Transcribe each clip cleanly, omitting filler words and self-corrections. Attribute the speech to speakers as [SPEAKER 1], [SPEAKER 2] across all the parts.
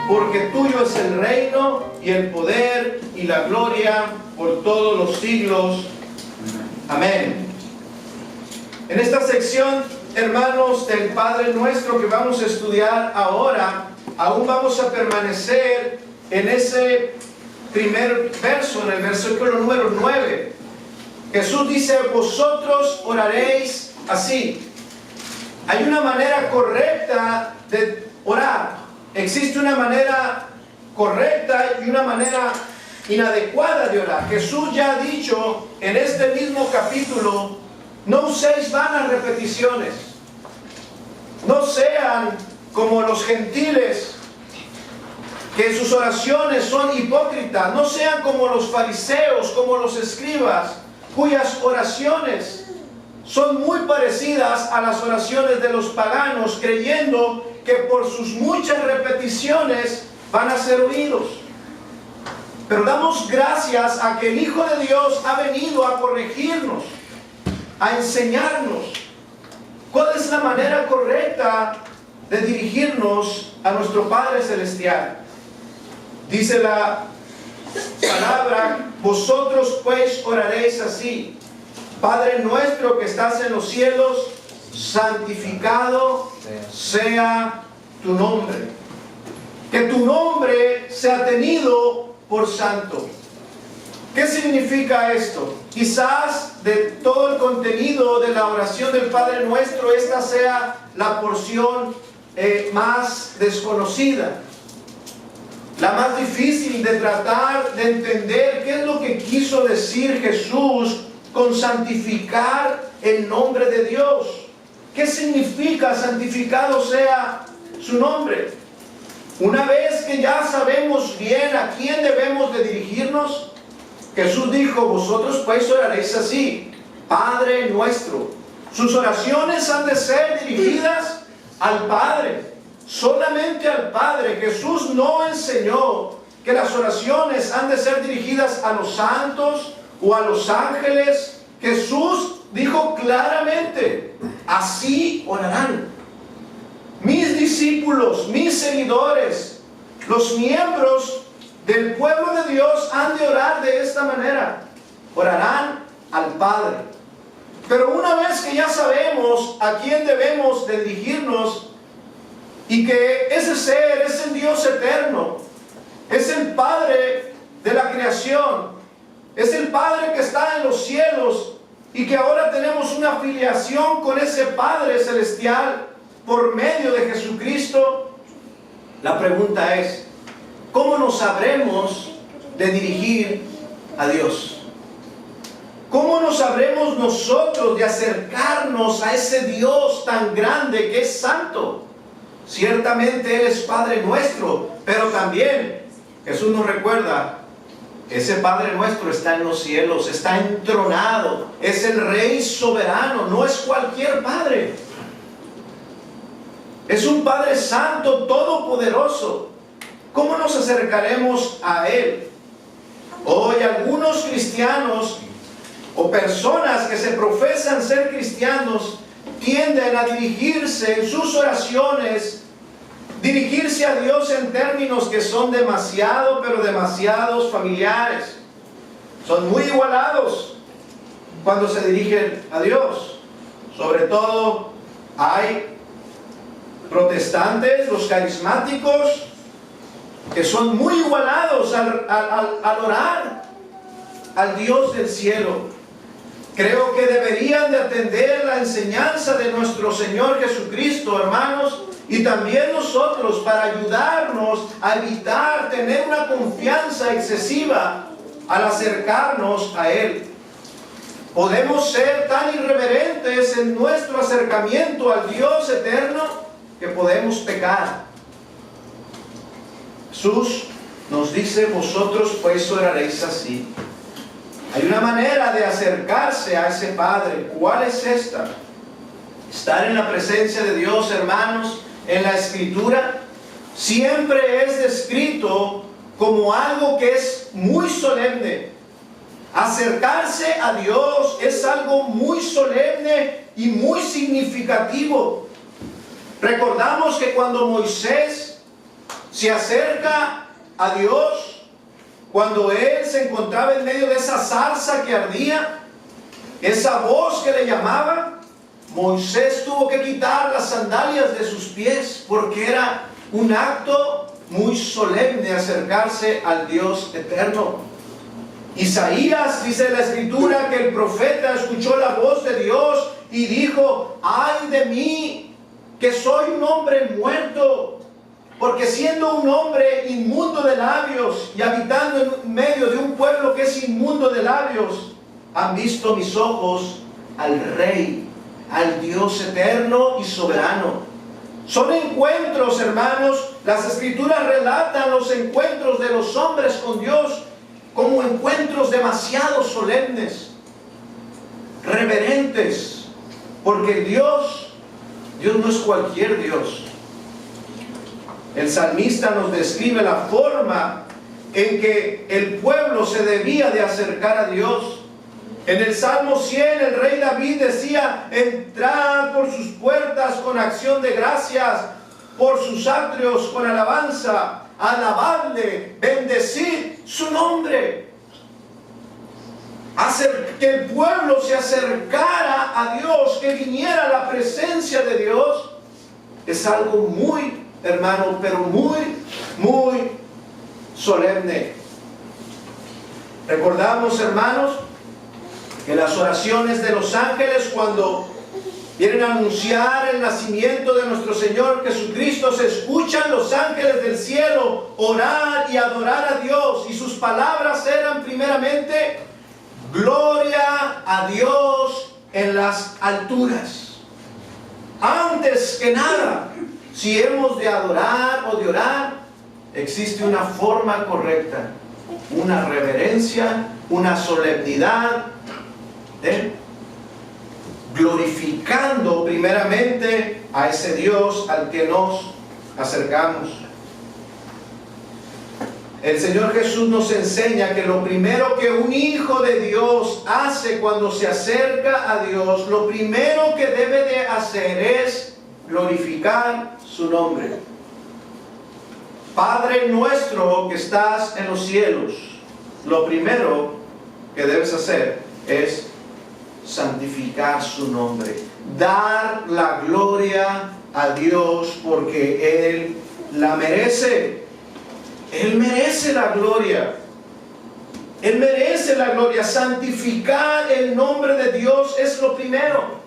[SPEAKER 1] Porque tuyo es el reino y el poder y la gloria por todos los siglos. Amén. En esta sección, hermanos, del Padre Nuestro que vamos a estudiar ahora, aún vamos a permanecer en ese primer verso, en el versículo número 9. Jesús dice: vosotros oraréis así. Hay una manera correcta de orar. Existe una manera correcta y una manera inadecuada de orar. Jesús ya ha dicho en este mismo capítulo: no uséis vanas repeticiones. No sean como los gentiles, que en sus oraciones son hipócritas. No sean como los fariseos, como los escribas, cuyas oraciones son muy parecidas a las oraciones de los paganos, creyendo que por sus muchas repeticiones van a ser oídos. Pero damos gracias a que el Hijo de Dios ha venido a corregirnos, a enseñarnos cuál es la manera correcta de dirigirnos a nuestro Padre Celestial. Dice la palabra: vosotros pues oraréis así: Padre nuestro que estás en los cielos, santificado sea tu nombre. Que tu nombre sea tenido por santo. ¿Qué significa esto? Quizás de todo el contenido de la oración del Padre Nuestro, esta sea la porción más desconocida, la más difícil de tratar de entender. ¿Qué es lo que quiso decir Jesús con santificar el nombre de Dios? ¿Qué significa santificado sea su nombre? Una vez que ya sabemos bien a quién debemos de dirigirnos, Jesús dijo: vosotros pues oraréis así: Padre nuestro. Sus oraciones han de ser dirigidas al Padre, solamente al Padre. Jesús no enseñó que las oraciones han de ser dirigidas a los santos o a los ángeles. Jesús dijo claramente: así orarán mis discípulos, mis seguidores, los miembros del pueblo de Dios han de orar de esta manera. Orarán al Padre. Pero una vez que ya sabemos a quién debemos de dirigirnos, y que ese ser es el Dios eterno, es el Padre de la creación, es el Padre que está en los cielos, y que ahora tenemos una filiación con ese Padre celestial por medio de Jesucristo, la pregunta es: ¿cómo nos habremos de dirigir a Dios? ¿Cómo nos habremos nosotros de acercarnos a ese Dios tan grande que es santo? Ciertamente Él es Padre nuestro, pero también Jesús nos recuerda: ese Padre nuestro está en los cielos, está entronado, es el Rey soberano, no es cualquier Padre. Es un Padre santo, todopoderoso. ¿Cómo nos acercaremos a Él? Hoy algunos cristianos o personas que se profesan ser cristianos tienden a dirigirse en sus oraciones, dirigirse a Dios en términos que son demasiado, pero demasiados familiares. Son muy igualados cuando se dirigen a Dios. Sobre todo hay protestantes, los carismáticos, que son muy igualados al orar al Dios del cielo. Creo que deberían de atender la enseñanza de nuestro Señor Jesucristo, hermanos, y también nosotros, para ayudarnos a evitar tener una confianza excesiva al acercarnos a Él. Podemos ser tan irreverentes en nuestro acercamiento al Dios eterno que podemos pecar. Jesús nos dice: vosotros pues oraréis así. Hay una manera de acercarse a ese Padre. ¿Cuál es esta? Estar en la presencia de Dios, hermanos, en la Escritura, siempre es descrito como algo que es muy solemne. Acercarse a Dios es algo muy solemne y muy significativo. Recordamos que cuando Moisés se acerca a Dios, cuando él se encontraba en medio de esa zarza que ardía, esa voz que le llamaba, Moisés tuvo que quitar las sandalias de sus pies porque era un acto muy solemne acercarse al Dios eterno. Isaías, dice la Escritura, que el profeta escuchó la voz de Dios y dijo: ay de mí, que soy un hombre muerto, porque siendo un hombre inmundo de labios y habitando en medio de un pueblo que es inmundo de labios, han visto mis ojos al Rey, al Dios eterno y soberano. Son encuentros, hermanos. Las Escrituras relatan los encuentros de los hombres con Dios como encuentros demasiado solemnes, reverentes, porque Dios no es cualquier Dios. El salmista nos describe la forma en que el pueblo se debía de acercar a Dios. En el Salmo 100 el rey David decía: entrad por sus puertas con acción de gracias, por sus atrios con alabanza, alabadle, bendecid su nombre. Que el pueblo se acercara a Dios, que viniera a la presencia de Dios, es algo muy, hermano, pero muy solemne. Recordamos, hermanos, que las oraciones de los ángeles, cuando vienen a anunciar el nacimiento de nuestro Señor Jesucristo, se escuchan los ángeles del cielo orar y adorar a Dios, y sus palabras eran primeramente: gloria a Dios en las alturas. Antes que nada, si hemos de adorar o de orar, existe una forma correcta, una reverencia, una solemnidad, glorificando primeramente a ese Dios al que nos acercamos. El Señor Jesús nos enseña que lo primero que un hijo de Dios hace cuando se acerca a Dios, lo primero que debe de hacer es glorificar su nombre. Padre nuestro que estás en los cielos, lo primero que debes hacer es santificar su nombre, dar la gloria a Dios, porque Él la merece. Él merece la gloria. Él merece la gloria. Santificar el nombre de Dios es lo primero.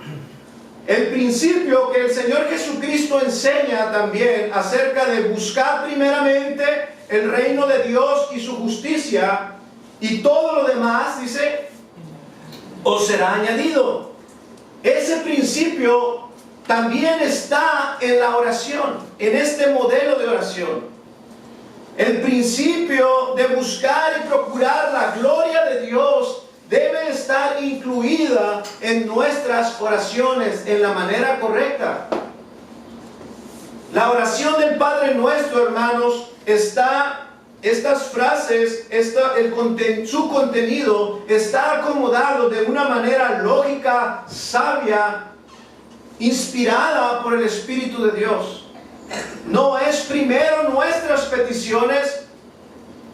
[SPEAKER 1] El principio que el Señor Jesucristo enseña también acerca de buscar primeramente el reino de Dios y su justicia, y todo lo demás, dice, os será añadido. Ese principio también está en la oración, en este modelo de oración. El principio de buscar y procurar la gloria de Dios debe estar incluida en nuestras oraciones en la manera correcta. La oración del Padre Nuestro, hermanos, estas frases, su contenido está acomodado de una manera lógica, sabia, inspirada por el Espíritu de Dios. No es primero nuestras peticiones,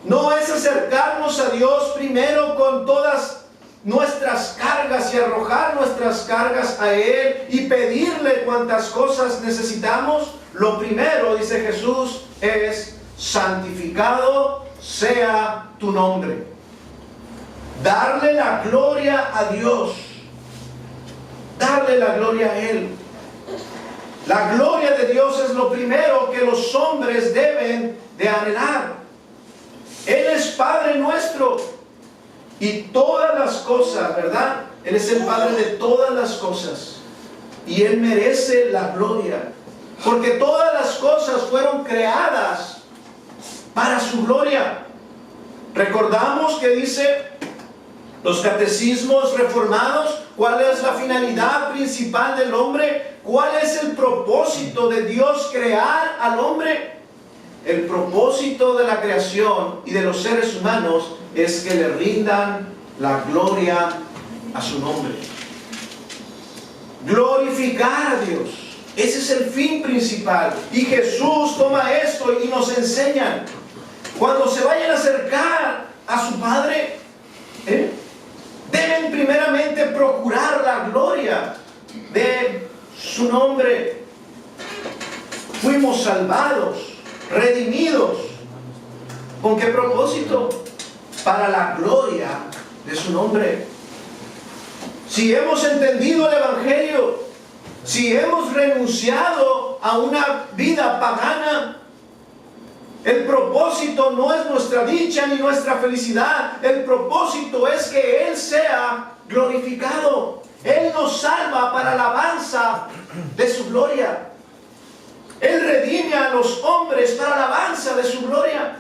[SPEAKER 1] no es acercarnos a Dios primero con todas nuestras cargas y arrojar nuestras cargas a Él y pedirle cuantas cosas necesitamos. Lo primero, dice Jesús, es: santificado sea tu nombre. Darle la gloria a Dios, darle la gloria a Él. La gloria de Dios es lo primero que los hombres deben de anhelar. Él es Padre nuestro y todas las cosas, ¿verdad? Él es el Padre de todas las cosas y Él merece la gloria, porque todas las cosas fueron creadas para su gloria. Recordamos que dice los catecismos reformados, ¿cuál es la finalidad principal del hombre? cuál es el propósito de Dios crear al hombre? El propósito de la creación y de los seres humanos es que le rindan la gloria a su nombre. Glorificar a Dios. Ese es el fin principal. Y Jesús toma esto y nos enseña. Cuando se vayan a acercar a su Padre, deben primeramente procurar la gloria de su nombre. Fuimos salvados, redimidos. ¿Con qué propósito? Para la gloria de su nombre. Si hemos entendido el Evangelio, si hemos renunciado a una vida pagana, el propósito no es nuestra dicha ni nuestra felicidad. El propósito es que Él sea glorificado. Él nos salva para alabanza de su gloria. Él redime a los hombres para alabanza de su gloria.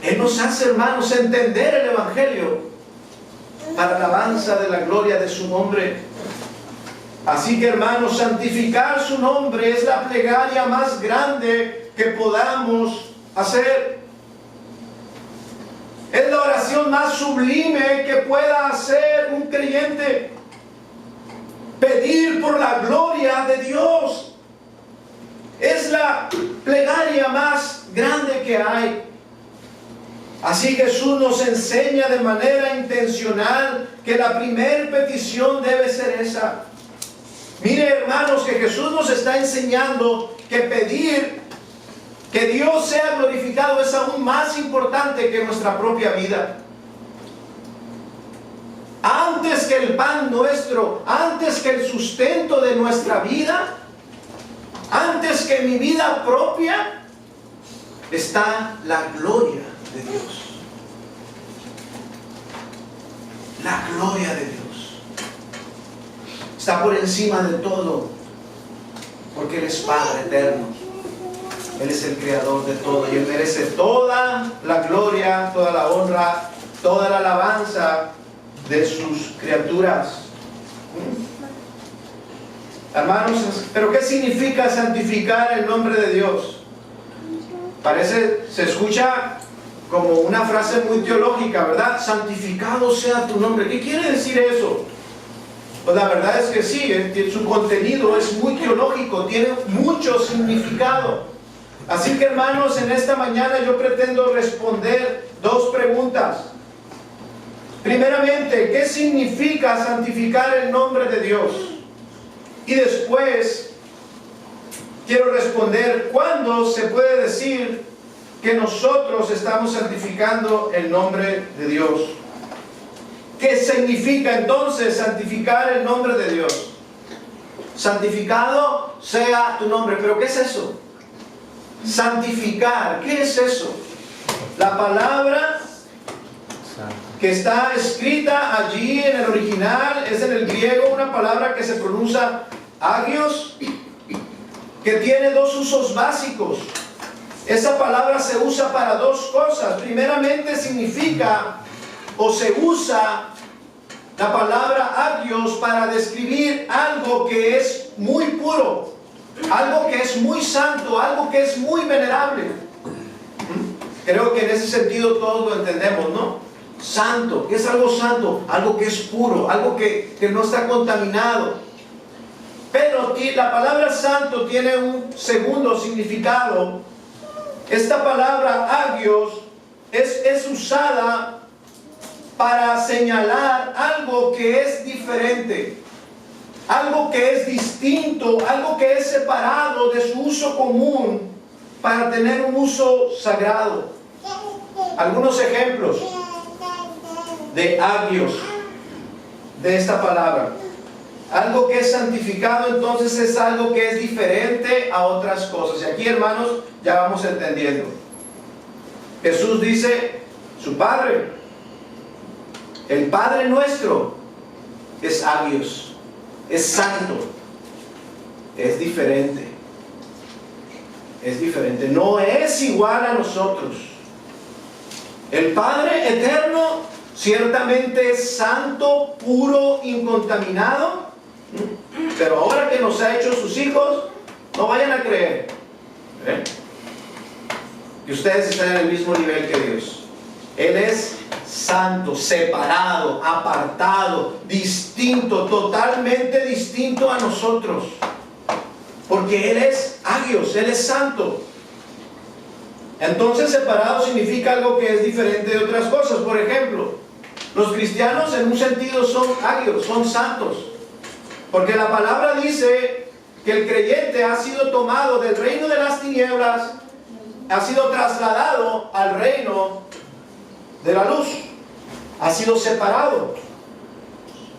[SPEAKER 1] Él nos hace, hermanos, entender el Evangelio para alabanza de la gloria de su nombre. Así que, hermanos, santificar su nombre es la plegaria más grande que podamos hacer. Es la oración más sublime que pueda hacer un creyente. Pedir por la gloria de Dios es la plegaria más grande que hay. Así Jesús nos enseña de manera intencional que la primera petición debe ser esa. Mire, hermanos, que Jesús nos está enseñando que pedir que Dios sea glorificado es aún más importante que nuestra propia vida. Antes que el pan nuestro, antes que el sustento de nuestra vida, antes que mi vida propia, está la gloria de Dios. La gloria de Dios está por encima de todo, porque Él es Padre eterno. Él es el creador de todo y Él merece toda la gloria, toda la honra, toda la alabanza de sus criaturas. Hermanos, ¿pero qué significa santificar el nombre de Dios? Se escucha como una frase muy teológica, ¿verdad? Santificado sea tu nombre. ¿Qué quiere decir eso? Pues la verdad es que sí, su contenido es muy teológico, tiene mucho significado. Así que, hermanos, en esta mañana yo pretendo responder dos preguntas. Primeramente, ¿qué significa santificar el nombre de Dios? Y después, quiero responder, ¿cuándo se puede decir que nosotros estamos santificando el nombre de Dios? ¿Qué significa entonces santificar el nombre de Dios? Santificado sea tu nombre. ¿Pero qué es eso? Santificar, ¿qué es eso? La palabra que está escrita allí en el original es en el griego una palabra que se pronuncia agios, que tiene dos usos básicos. Esa palabra se usa para dos cosas. Primeramente significa o se usa la palabra agios para describir algo que es muy puro, algo que es muy santo, algo que es muy venerable. Creo que en ese sentido todos lo entendemos, ¿no? Santo, ¿qué es algo santo? Algo que es puro, algo que no está contaminado. Pero la palabra santo tiene un segundo significado. Esta palabra agios es usada para señalar algo que es diferente, algo que es distinto, algo que es separado de su uso común para tener un uso sagrado. Algunos ejemplos de agios de esta palabra. Algo que es santificado entonces es algo que es diferente a otras cosas. Y aquí, hermanos, ya vamos entendiendo. Jesús dice, su Padre, el Padre nuestro es agios, es santo, es diferente. Es diferente, no es igual a nosotros. El Padre eterno ciertamente es santo, puro, incontaminado, Pero ahora que nos ha hecho sus hijos, no vayan a creer que ustedes están en el mismo nivel que Dios. Él es santo, separado, apartado, distinto, totalmente distinto a nosotros. Porque Él es agios, Él es santo. Entonces separado significa algo que es diferente de otras cosas. Por ejemplo, los cristianos en un sentido son agios, son santos. Porque la palabra dice que el creyente ha sido tomado del reino de las tinieblas, ha sido trasladado al reino de la luz, ha sido separado.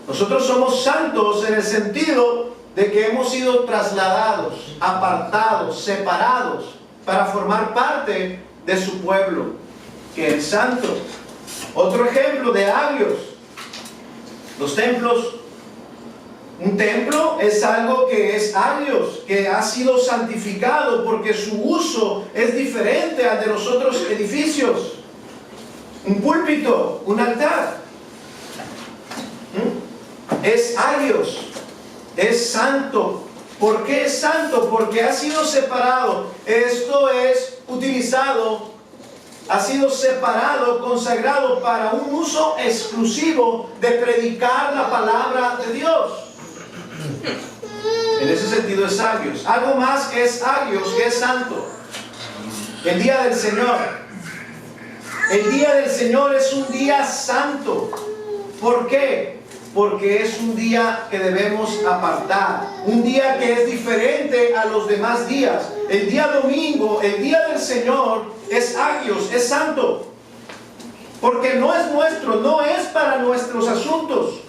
[SPEAKER 1] Nosotros somos santos en el sentido de que hemos sido trasladados, apartados, separados, para formar parte de su pueblo, que es santo. Otro ejemplo de agios, los templos. Un templo es algo que es agios, que ha sido santificado porque su uso es diferente al de los otros edificios. Un púlpito, un altar, es agios, es santo. ¿Por qué es santo? Porque ha sido separado. Esto es utilizado, ha sido separado, consagrado para un uso exclusivo de predicar la palabra de Dios. En ese sentido es agios. Algo más que es agios, que es santo. El día del Señor. El día del Señor es un día santo. ¿Por qué? Porque es un día que debemos apartar. Un día que es diferente a los demás días. El día domingo, el día del Señor, es agios, es santo. Porque no es nuestro, no es para nuestros asuntos.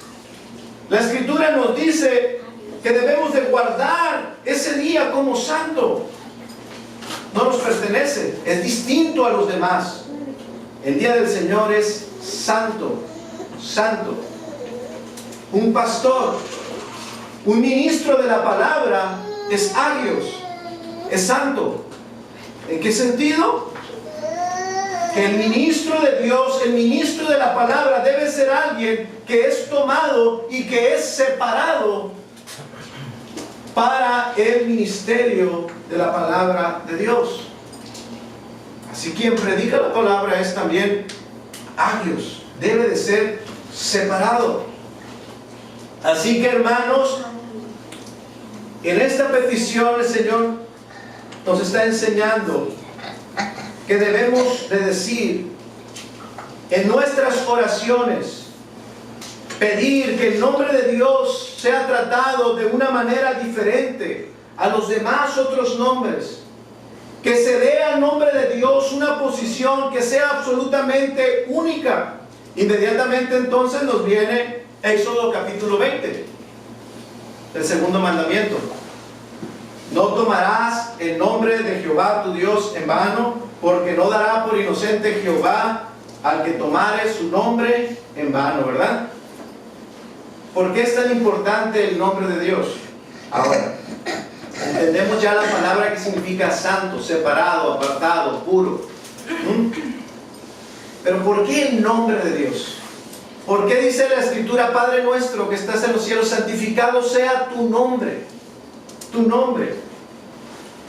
[SPEAKER 1] La Escritura nos dice que debemos de guardar ese día como santo. No nos pertenece, es distinto a los demás. El día del Señor es santo, santo. Un pastor, un ministro de la palabra es agios, es santo. ¿En qué sentido? Que el ministro de Dios, el ministro de la palabra debe ser alguien que es tomado y que es separado para el ministerio de la palabra de Dios. Así quien predica la palabra es también agios, debe de ser separado. Así que, hermanos, en esta petición el Señor nos está enseñando que debemos de decir en nuestras oraciones, pedir que el nombre de Dios sea tratado de una manera diferente a los demás otros nombres, que se dé al nombre de Dios una posición que sea absolutamente única. Inmediatamente entonces nos viene Éxodo capítulo 20, el segundo mandamiento. No tomarás el nombre de Jehová tu Dios en vano, porque no dará por inocente Jehová al que tomare su nombre en vano, ¿verdad? ¿Por qué es tan importante el nombre de Dios? Ahora, entendemos ya la palabra que significa santo, separado, apartado, puro. Pero ¿por qué el nombre de Dios? ¿Por qué dice la Escritura, Padre nuestro que estás en los cielos, santificado sea tu nombre? Tu nombre.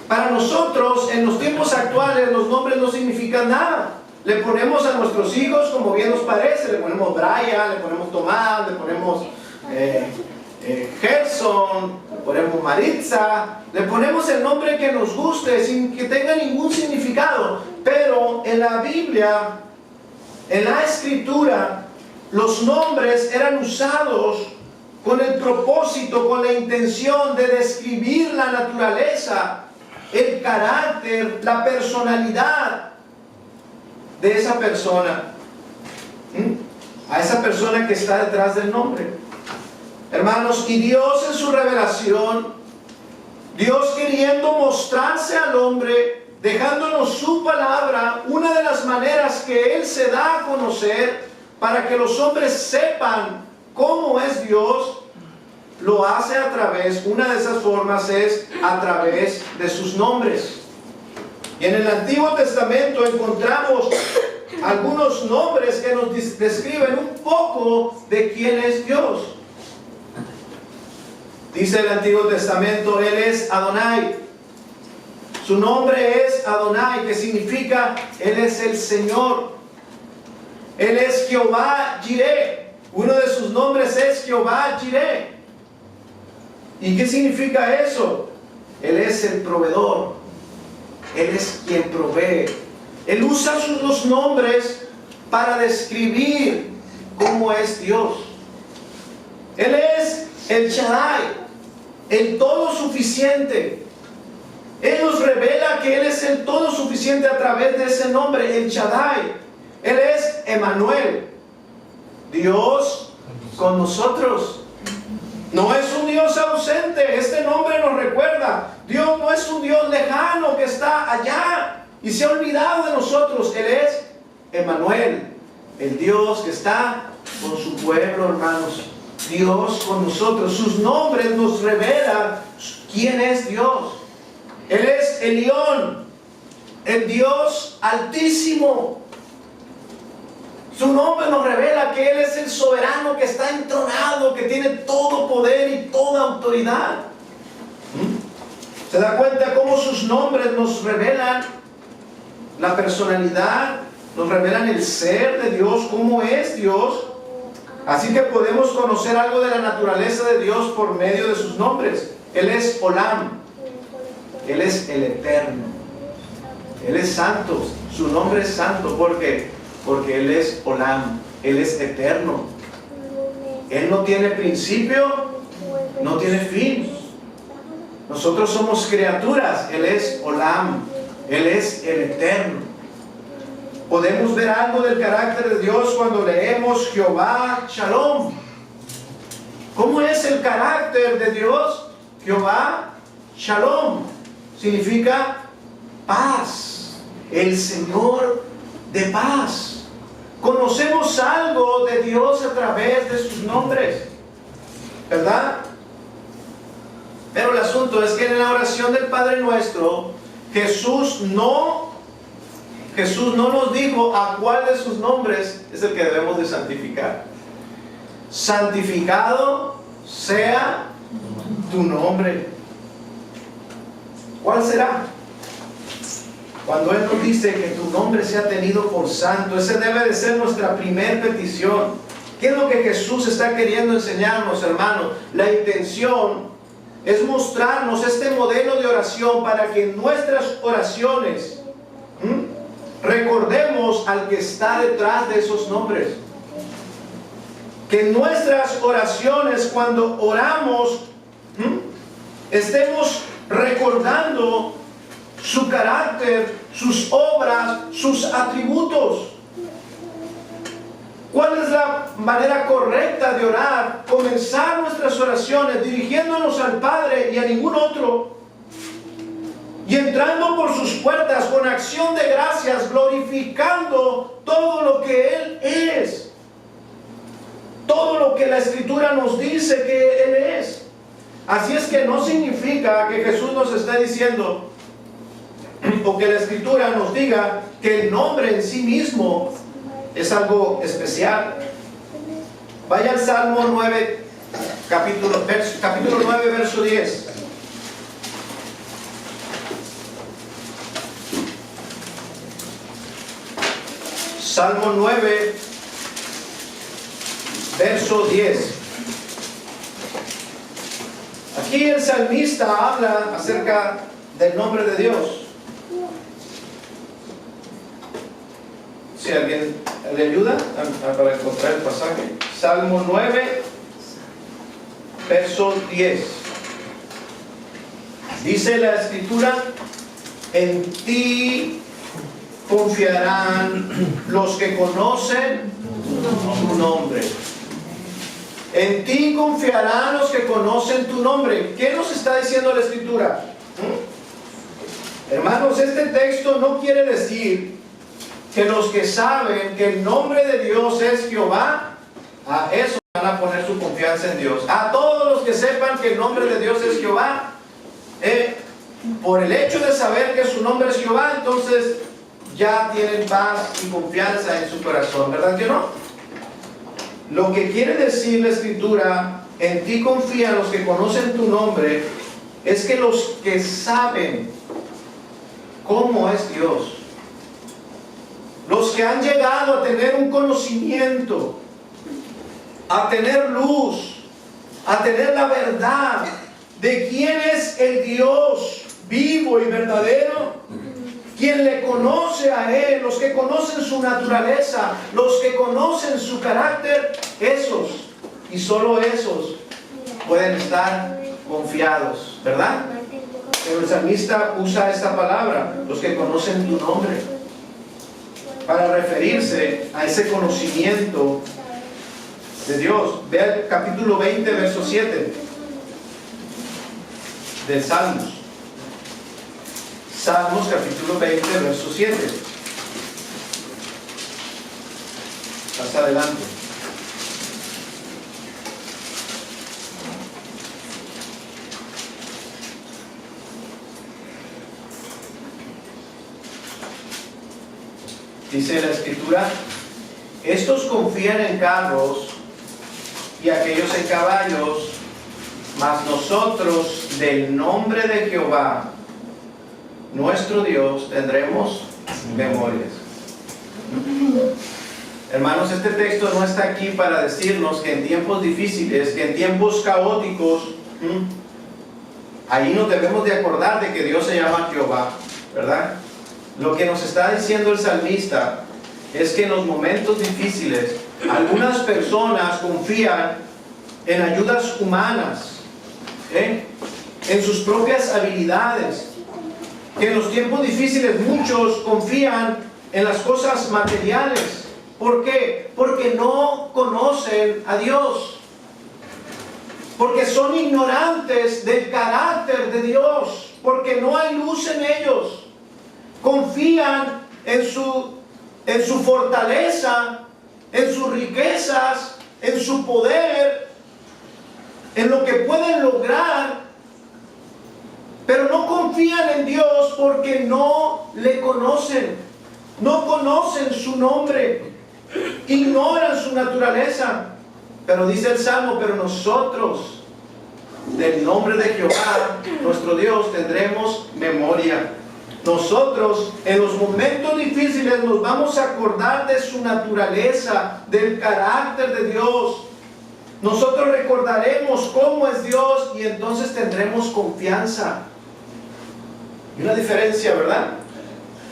[SPEAKER 1] Para nosotros, en los tiempos actuales, los nombres no significan nada. Le ponemos a nuestros hijos como bien nos parece. Le ponemos Brian, le ponemos Tomás, le ponemos Gerson, le ponemos Maritza. Le ponemos el nombre que nos guste, sin que tenga ningún significado. Pero en la Biblia, en la Escritura, los nombres eran usados con el propósito, con la intención de describir la naturaleza, el carácter, la personalidad de esa persona. A esa persona que está detrás del nombre. Hermanos, y Dios en su revelación, Dios queriendo mostrarse al hombre, dejándonos su palabra, una de las maneras que Él se da a conocer para que los hombres sepan cómo es Dios, lo hace a través, una de esas formas es a través de sus nombres. Y en el Antiguo Testamento encontramos algunos nombres que nos describen un poco de quién es Dios. Dice el Antiguo Testamento, Él es Adonai. Su nombre es Adonai, que significa Él es el Señor. Él es Jehová Jireh. Uno de sus nombres es Jehová Jireh. ¿Y qué significa eso? Él es el proveedor. Él es quien provee. Él usa sus dos nombres para describir cómo es Dios. Él es el Shaddai, el todo suficiente. Él nos revela que Él es el todo suficiente a través de ese nombre, el Shaddai. Él es Emmanuel, Dios con nosotros. No es un Dios ausente. Este nombre nos recuerda, Dios no es un Dios lejano que está allá y se ha olvidado de nosotros. Él es Emmanuel, el Dios que está con su pueblo, hermanos. Dios con nosotros. Sus nombres nos revelan quién es Dios. Él es Elión, el Dios altísimo. Su nombre nos revela que Él es el soberano que está entronado, que tiene todo poder y toda autoridad. ¿Se da cuenta cómo sus nombres nos revelan la personalidad, nos revelan el ser de Dios, cómo es Dios? Así que podemos conocer algo de la naturaleza de Dios por medio de sus nombres. Él es Olam, Él es el Eterno, Él es santo. Su nombre es santo porque Él es Olam, Él es eterno. Él no tiene principio, no tiene fin. Nosotros somos criaturas. Él es Olam, Él es el eterno. Podemos ver algo del carácter de Dios cuando leemos Jehová Shalom. ¿Cómo es el carácter de Dios? Jehová Shalom significa paz, el Señor de paz. Conocemos algo de Dios a través de sus nombres, ¿verdad? Pero el asunto es que en la oración del Padre Nuestro, Jesús no nos dijo a cuál de sus nombres es el que debemos de santificar. Santificado sea tu nombre. ¿Cuál será? Cuando Él nos dice que tu nombre sea tenido por santo, esa debe de ser nuestra primer petición. ¿Qué es lo que Jesús está queriendo enseñarnos, hermanos? La intención es mostrarnos este modelo de oración para que en nuestras oraciones recordemos al que está detrás de esos nombres. Que en nuestras oraciones, cuando oramos, estemos recordando su carácter, sus obras, sus atributos. ¿Cuál es la manera correcta de orar? Comenzar nuestras oraciones dirigiéndonos al Padre y a ningún otro, y entrando por sus puertas con acción de gracias, glorificando todo lo que Él es, todo lo que la Escritura nos dice que Él es. Así es que no significa que Jesús nos esté diciendo, o que la Escritura nos diga que el nombre en sí mismo es algo especial. Vaya al Salmo 9, capítulo 9, verso 10. Salmo 9, verso 10. Aquí el salmista habla acerca del nombre de Dios. Si alguien le ayuda para encontrar el pasaje. Salmo 9, verso 10. Dice la Escritura: en ti confiarán los que conocen tu nombre. En ti confiarán los que conocen tu nombre. ¿Qué nos está diciendo la Escritura? Hermanos, este texto no quiere decir que los que saben que el nombre de Dios es Jehová, a eso van a poner su confianza en Dios. A todos los que sepan que el nombre de Dios es Jehová, por el hecho de saber que su nombre es Jehová, entonces ya tienen paz y confianza en su corazón, ¿verdad que no? Lo que quiere decir la Escritura en ti confían los que conocen tu nombre, es que los que saben cómo es Dios, los que han llegado a tener un conocimiento, a tener luz, a tener la verdad de quién es el Dios vivo y verdadero, quien le conoce a Él, los que conocen su naturaleza, los que conocen su carácter, esos y solo esos pueden estar confiados, ¿verdad? Pero el salmista usa esta palabra, los que conocen tu nombre, para referirse a ese conocimiento de Dios. Ve el capítulo 20, verso 7 del Salmos. Salmos capítulo 20, verso 7. Más adelante. Dice la Escritura: estos confían en carros y aquellos en caballos, mas nosotros del nombre de Jehová nuestro Dios tendremos memorias. Hermanos, este texto no está aquí para decirnos que en tiempos difíciles, que en tiempos caóticos, ahí nos debemos de acordar de que Dios se llama Jehová, ¿verdad? Lo que nos está diciendo el salmista es que en los momentos difíciles algunas personas confían en ayudas humanas, en sus propias habilidades. Que en los tiempos difíciles muchos confían en las cosas materiales. ¿Por qué? Porque no conocen a Dios. Porque son ignorantes del carácter de Dios. Porque no hay luz en ellos. Confían en su fortaleza, en sus riquezas, en su poder, en lo que pueden lograr. Pero no confían en Dios porque no le conocen. No conocen su nombre. Ignoran su naturaleza. Pero dice el Salmo: pero nosotros del nombre de Jehová nuestro Dios tendremos memoria. Nosotros en los momentos difíciles nos vamos a acordar de su naturaleza, del carácter de Dios. Nosotros recordaremos cómo es Dios y entonces tendremos confianza. Hay una diferencia, ¿verdad?,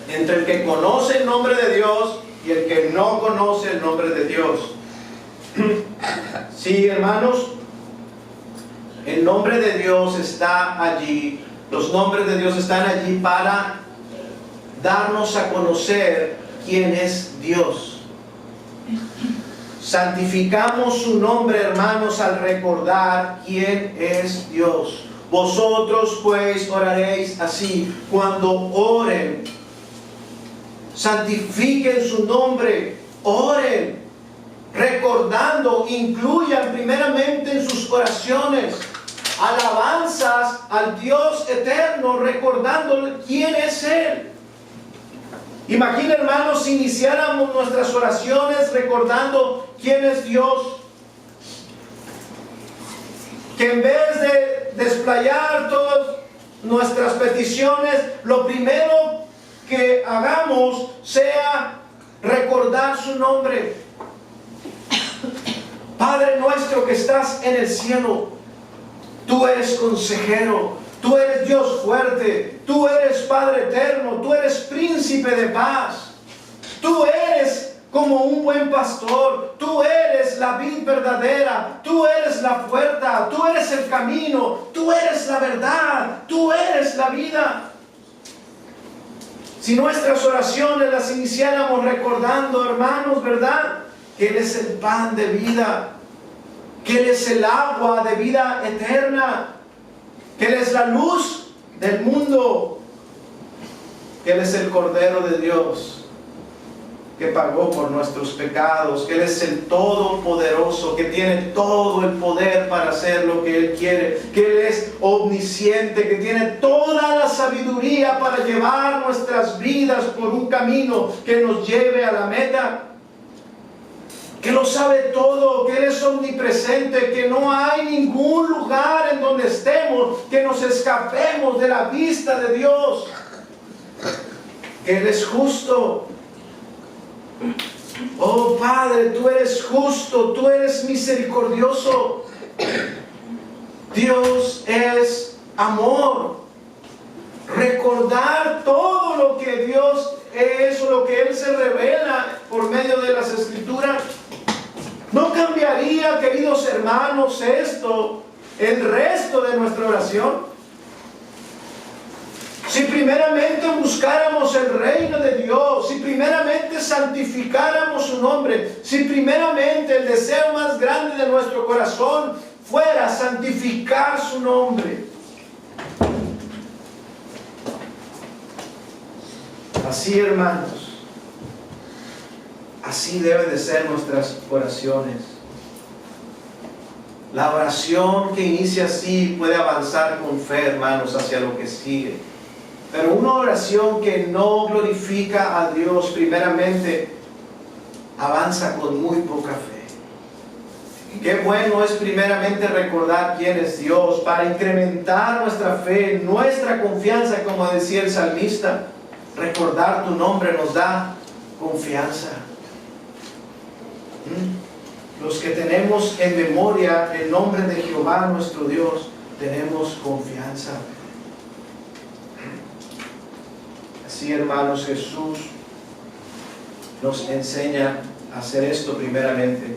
[SPEAKER 1] entre el que conoce el nombre de Dios y el que no conoce el nombre de Dios. Sí, hermanos, el nombre de Dios está allí. Los nombres de Dios están allí para darnos a conocer quién es Dios. Santificamos su nombre, hermanos, al recordar quién es Dios. Vosotros pues oraréis así: cuando oren, santifiquen su nombre, oren, recordando, incluyan primeramente en sus oraciones alabanzas al Dios eterno, recordando quién es Él. Imagina, hermanos, si iniciáramos nuestras oraciones recordando quién es Dios, que en vez de desplayar todas nuestras peticiones, lo primero que hagamos sea recordar su nombre. Padre nuestro que estás en el cielo, tú eres consejero, tú eres Dios fuerte, tú eres Padre eterno, tú eres príncipe de paz, tú eres como un buen pastor, tú eres la vid verdadera, tú eres la puerta, tú eres el camino, tú eres la verdad, tú eres la vida. Si nuestras oraciones las iniciáramos recordando, hermanos, ¿verdad?, que Él es el pan de vida, que Él es el agua de vida eterna, que Él es la luz del mundo, que Él es el Cordero de Dios que pagó por nuestros pecados, que Él es el Todopoderoso, que tiene todo el poder para hacer lo que Él quiere, que Él es omnisciente, que tiene toda la sabiduría para llevar nuestras vidas por un camino que nos lleve a la meta, que lo sabe todo, que Él es omnipresente, que no hay ningún lugar en donde estemos que nos escapemos de la vista de Dios, que Él es justo. Oh Padre, tú eres justo, tú eres misericordioso. Dios es amor. Recordar todo lo que Dios es, o lo que Él se revela por medio de las Escrituras, no cambiaría, queridos hermanos, esto, el resto de nuestra oración. Si primeramente buscáramos el reino de Dios, si primeramente santificáramos su nombre, si primeramente el deseo más grande de nuestro corazón fuera santificar su nombre. Así, hermanos, así deben de ser nuestras oraciones. La oración que inicia así puede avanzar con fe, hermanos, hacia lo que sigue. Pero una oración que no glorifica a Dios primeramente avanza con muy poca fe. Qué bueno es primeramente recordar quién es Dios para incrementar nuestra fe, nuestra confianza, como decía el salmista. Recordar tu nombre nos da confianza. Los que tenemos en memoria el nombre de Jehová nuestro Dios, tenemos confianza. Así, hermanos, Jesús nos enseña a hacer esto primeramente.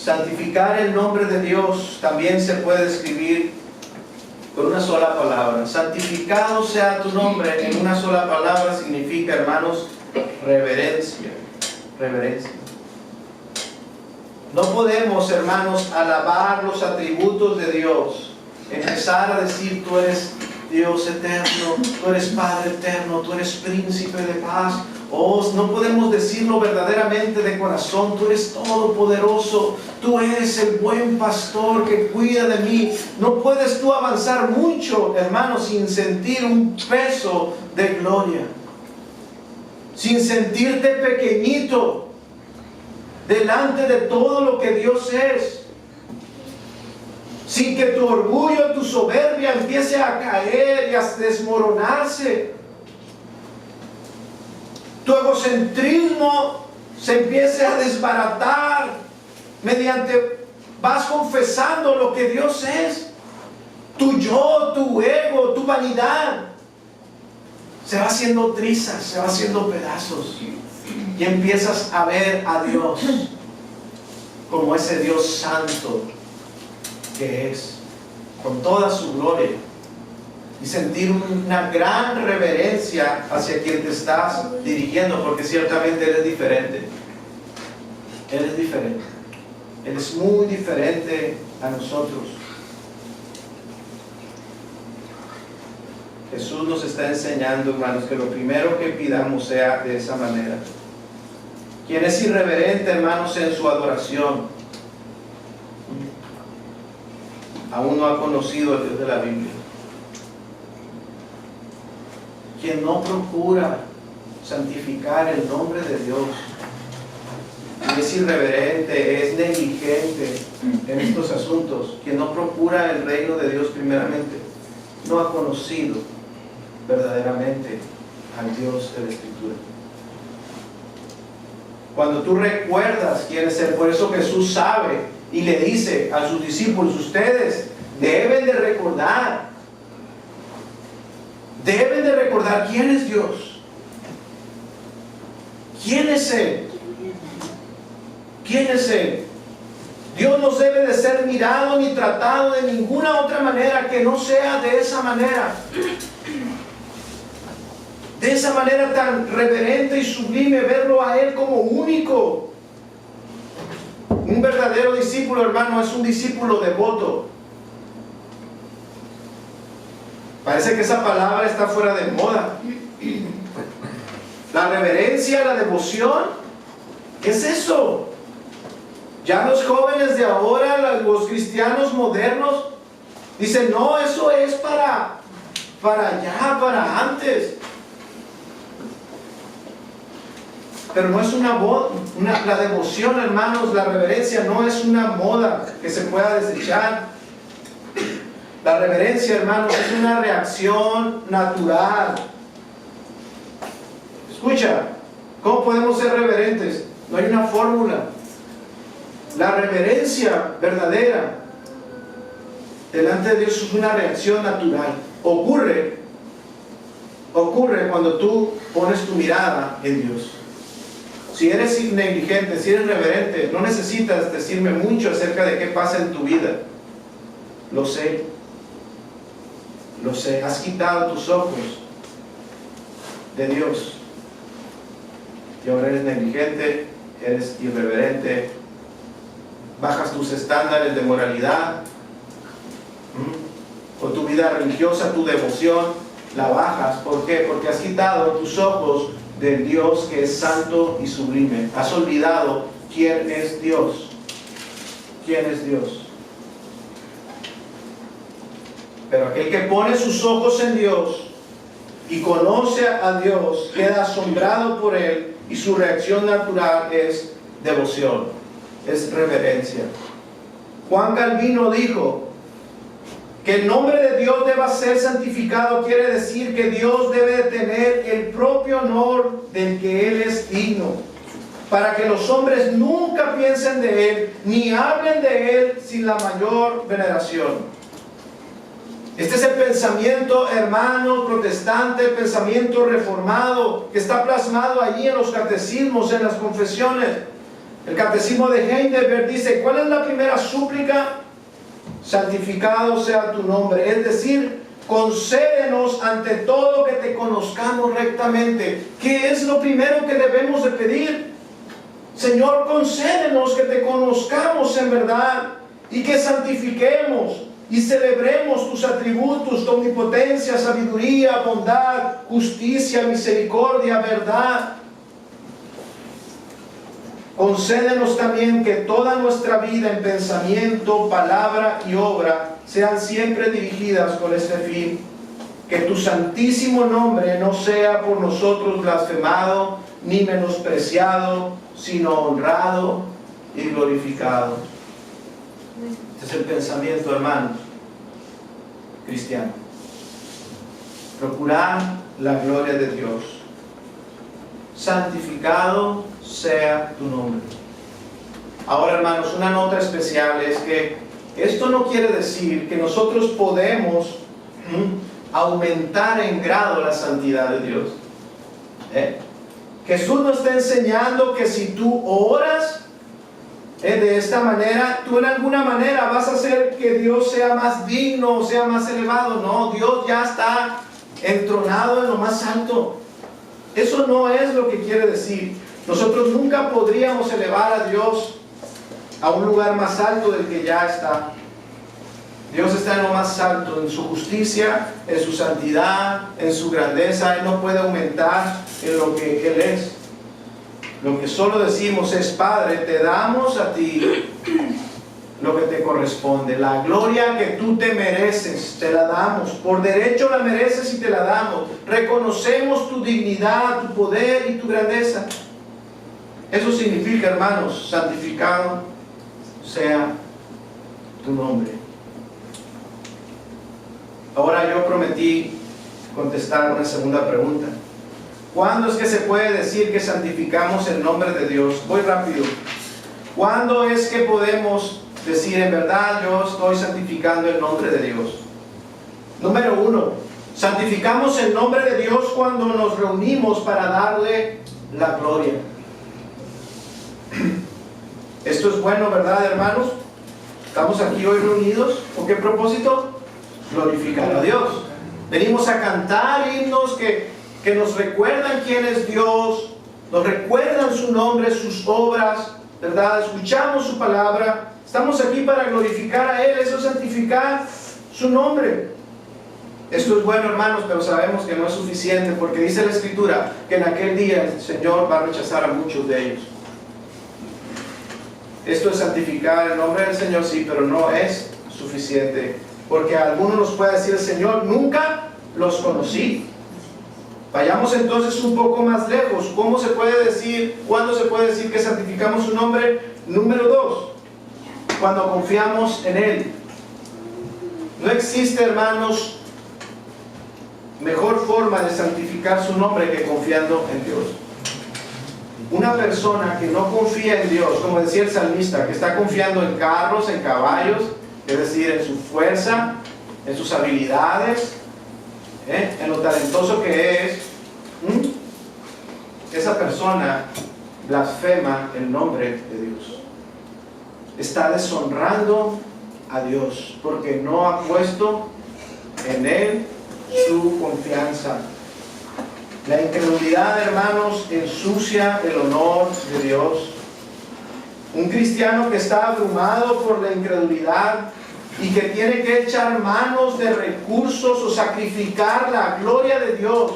[SPEAKER 1] Santificar el nombre de Dios también se puede escribir con una sola palabra. Santificado sea tu nombre, en una sola palabra significa, hermanos, reverencia. Reverencia. No podemos, hermanos, alabar los atributos de Dios, empezar a decir: tú eres Dios eterno, tú eres Padre eterno, tú eres príncipe de paz. Oh, no podemos decirlo verdaderamente de corazón: tú eres todopoderoso, tú eres el buen pastor que cuida de mí. No puedes tú avanzar mucho, hermano, sin sentir un peso de gloria, sin sentirte pequeñito delante de todo lo que Dios es, sin que tu orgullo, tu soberbia empiece a caer y a desmoronarse. Tu egocentrismo se empiece a desbaratar mediante vas confesando lo que Dios es. Tu yo, tu ego, tu vanidad se va haciendo trizas, se va haciendo pedazos, y empiezas a ver a Dios como ese Dios santo que es, con toda su gloria, y sentir una gran reverencia hacia quien te estás dirigiendo, porque ciertamente Él es diferente. Él es diferente. Él es muy diferente a nosotros. Jesús nos está enseñando, hermanos, que lo primero que pidamos sea de esa manera. Quien es irreverente, hermanos, en su adoración, aún no ha conocido al Dios de la Biblia. Quien no procura santificar el nombre de Dios, es irreverente, es negligente en estos asuntos, quien no procura el reino de Dios primeramente, no ha conocido verdaderamente al Dios de la Escritura. Cuando tú recuerdas quién es Él, por eso Jesús sabe y le dice a sus discípulos: ustedes deben de recordar quién es Dios, quién es Él, quién es Él. Dios no debe de ser mirado ni tratado de ninguna otra manera que no sea de esa manera. De esa manera tan reverente y sublime, verlo a Él como único. Un verdadero discípulo, hermano, es un discípulo devoto. Parece que esa palabra está fuera de moda. La reverencia, la devoción, ¿qué es eso? Ya los jóvenes de ahora, los cristianos modernos, dicen: no, eso es para allá, para antes. pero no es la devoción, hermanos, la reverencia no es una moda que se pueda desechar. La reverencia, hermanos, es una reacción natural. Escucha, ¿cómo podemos ser reverentes? No hay una fórmula. La reverencia verdadera delante de Dios es una reacción natural. Ocurre cuando tú pones tu mirada en Dios. Si eres negligente, si eres reverente, no necesitas decirme mucho acerca de qué pasa en tu vida. Lo sé. Has quitado tus ojos de Dios. Y ahora eres negligente, eres irreverente, bajas tus estándares de moralidad, o tu vida religiosa, tu devoción, la bajas. ¿Por qué? Porque has quitado tus ojos del Dios que es santo y sublime. Has olvidado quién es Dios. ¿Quién es Dios? Pero aquel que pone sus ojos en Dios y conoce a Dios, queda asombrado por Él, y su reacción natural es devoción, es reverencia. Juan Calvino dijo que el nombre de Dios deba ser santificado, quiere decir que Dios debe de tener el propio honor del que Él es digno, para que los hombres nunca piensen de Él, ni hablen de Él sin la mayor veneración. Este es el pensamiento, hermano protestante, el pensamiento reformado, que está plasmado allí en los catecismos, en las confesiones. El catecismo de Heidelberg dice: ¿cuál es la primera súplica? Santificado sea tu nombre. Es decir, concédenos ante todo que te conozcamos rectamente. ¿Qué es lo primero que debemos de pedir? Señor, concédenos que te conozcamos en verdad y que santifiquemos y celebremos tus atributos, tu omnipotencia, sabiduría, bondad, justicia, misericordia, verdad. Concédenos también que toda nuestra vida en pensamiento, palabra y obra sean siempre dirigidas con este fin, que tu santísimo nombre no sea por nosotros blasfemado ni menospreciado, sino honrado y glorificado. Este es el pensamiento, hermanos, cristiano. Procurar la gloria de Dios. Santificado sea tu nombre. Ahora, hermanos, una nota especial es que esto no quiere decir que nosotros podemos aumentar en grado la santidad de Dios. Jesús nos está enseñando que si tú oras de esta manera, tú en alguna manera vas a hacer que Dios sea más digno, sea más elevado. No, Dios ya está entronado en lo más alto. Eso no es lo que quiere decir. Nosotros nunca podríamos elevar a Dios a un lugar más alto del que ya está. Dios está en lo más alto, en su justicia, en su santidad, en su grandeza. Él no puede aumentar en lo que Él es. Lo que solo decimos es: Padre, te damos a ti lo que te corresponde. La gloria que tú te mereces, te la damos. Por derecho la mereces y te la damos. Reconocemos tu dignidad, tu poder y tu grandeza. Eso significa, hermanos, santificado sea tu nombre. Ahora yo prometí contestar una segunda pregunta. ¿Cuándo es que se puede decir que santificamos el nombre de Dios? Voy rápido. ¿Cuándo es que podemos decir en verdad yo estoy santificando el nombre de Dios? Número 1, santificamos el nombre de Dios cuando nos reunimos para darle la gloria. Esto es bueno, ¿verdad, hermanos? Estamos aquí hoy reunidos. ¿Con qué propósito? Glorificar a Dios. Venimos a cantar himnos que nos recuerdan quién es Dios, nos recuerdan su nombre, sus obras, ¿verdad? Escuchamos su palabra. Estamos aquí para glorificar a Él. Eso es santificar su nombre. Esto es bueno, hermanos, pero sabemos que no es suficiente, porque dice la Escritura que en aquel día el Señor va a rechazar a muchos de ellos. Esto es santificar el nombre del Señor, sí, pero no es suficiente, porque a algunos nos puede decir el Señor: nunca los conocí. Vayamos entonces un poco más lejos. ¿Cómo se puede decir, cuándo se puede decir que santificamos su nombre? Número 2, cuando confiamos en Él. No existe, hermanos, mejor forma de santificar su nombre que confiando en Dios. Una persona que no confía en Dios, como decía el salmista, que está confiando en carros, en caballos, es decir, en su fuerza, en sus habilidades, en lo talentoso que es, esa persona blasfema el nombre de Dios. Está deshonrando a Dios porque no ha puesto en Él su confianza. La incredulidad, hermanos, ensucia el honor de Dios. Un cristiano que está abrumado por la incredulidad y que tiene que echar manos de recursos o sacrificar la gloria de Dios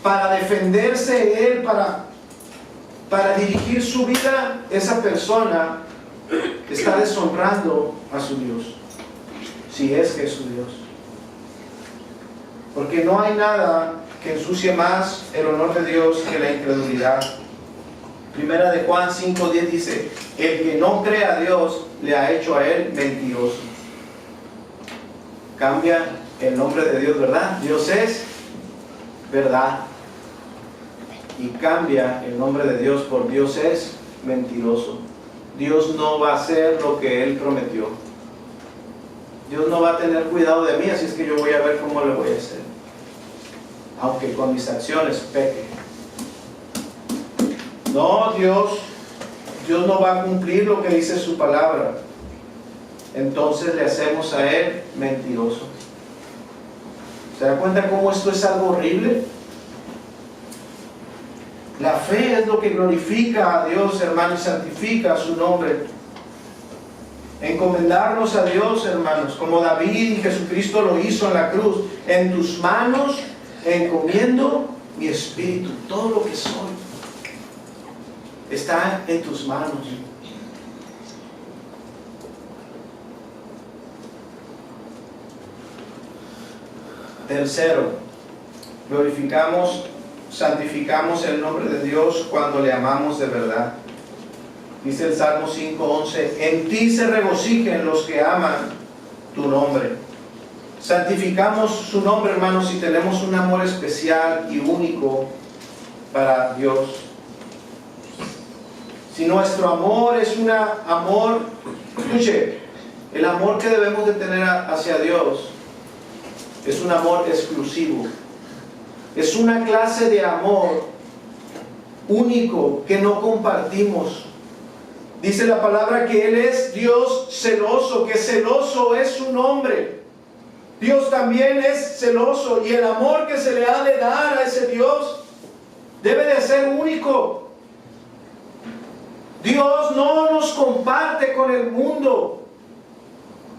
[SPEAKER 1] para defenderse Él, para dirigir su vida, esa persona está deshonrando a su Dios, si es que es su Dios. Porque no hay nada que ensucie más el honor de Dios que la incredulidad. Primera de Juan 5:10 dice: el que no cree a Dios le ha hecho a él mentiroso. Cambia el nombre de Dios, ¿verdad? Dios es verdad. Y cambia el nombre de Dios por Dios es mentiroso. Dios no va a hacer lo que Él prometió. Dios no va a tener cuidado de mí, así es que yo voy a ver cómo le voy a hacer, aunque con mis acciones peque. No, Dios no va a cumplir lo que dice su palabra. Entonces le hacemos a Él mentiroso. ¿Se da cuenta cómo esto es algo horrible? La fe es lo que glorifica a Dios, hermano, y santifica su nombre. Encomendarnos a Dios, hermanos, como David y Jesucristo lo hizo en la cruz. En tus manos encomiendo mi espíritu. Todo lo que soy está en tus manos. Tercero, santificamos el nombre de Dios cuando le amamos de verdad. Dice el Salmo 5:11: en ti se regocijen los que aman tu nombre. Santificamos su nombre, hermanos, si tenemos un amor especial y único para Dios. Si nuestro amor es un amor, escuche, el amor que debemos de tener hacia Dios es un amor exclusivo. Es una clase de amor único que no compartimos. Dice la palabra que Él es Dios celoso, que celoso es su nombre. Dios también es celoso, y el amor que se le ha de dar a ese Dios debe de ser único. Dios no nos comparte con el mundo.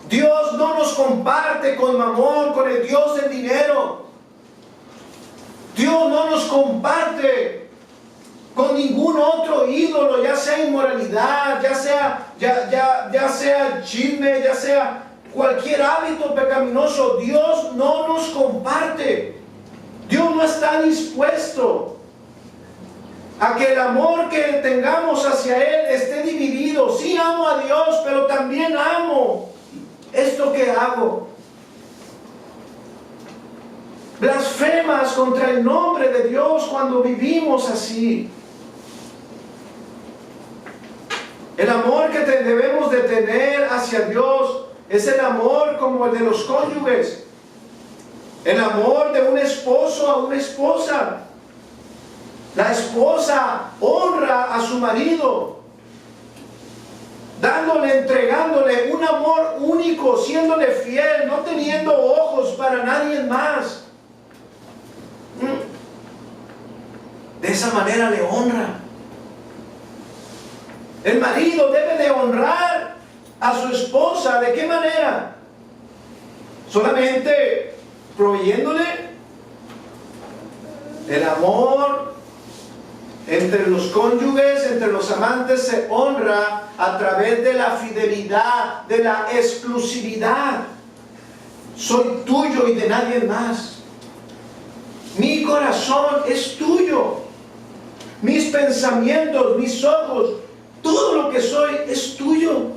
[SPEAKER 1] Dios no nos comparte con Mamón, con el Dios del dinero. Dios no nos comparte con ningún otro ídolo, ya sea inmoralidad, ya sea chisme, ya sea cualquier hábito pecaminoso. Dios no nos comparte. Dios no está dispuesto a que el amor que tengamos hacia Él esté dividido. Sí amo a Dios, pero también amo esto que hago. Blasfemas contra el nombre de Dios cuando vivimos así. El amor que debemos de tener hacia Dios es el amor como el de los cónyuges. El amor de un esposo a una esposa. La esposa honra a su marido, entregándole un amor único, siéndole fiel, no teniendo ojos para nadie más. De esa manera le honra. El marido debe de honrar a su esposa. ¿De qué manera? Solamente proveyéndole. El amor entre los cónyuges, entre los amantes, se honra a través de la fidelidad, de la exclusividad. Soy tuyo y de nadie más. Mi corazón es tuyo. Mis pensamientos, mis ojos, todo lo que soy es tuyo.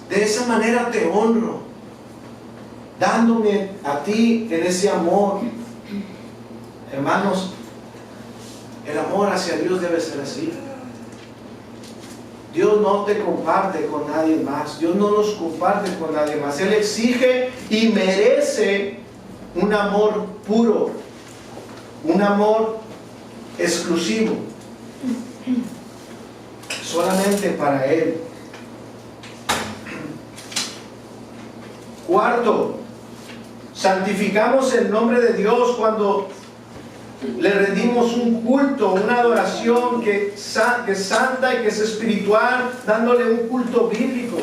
[SPEAKER 1] De esa manera te honro, dándome a ti en ese amor. Hermanos, el amor hacia Dios debe ser así. Dios no te comparte con nadie más. Dios no nos comparte con nadie más. Él exige y merece un amor puro, un amor exclusivo, solamente para Él. Cuarto, santificamos el nombre de Dios cuando le rendimos un culto, una adoración que es santa y que es espiritual, dándole un culto bíblico.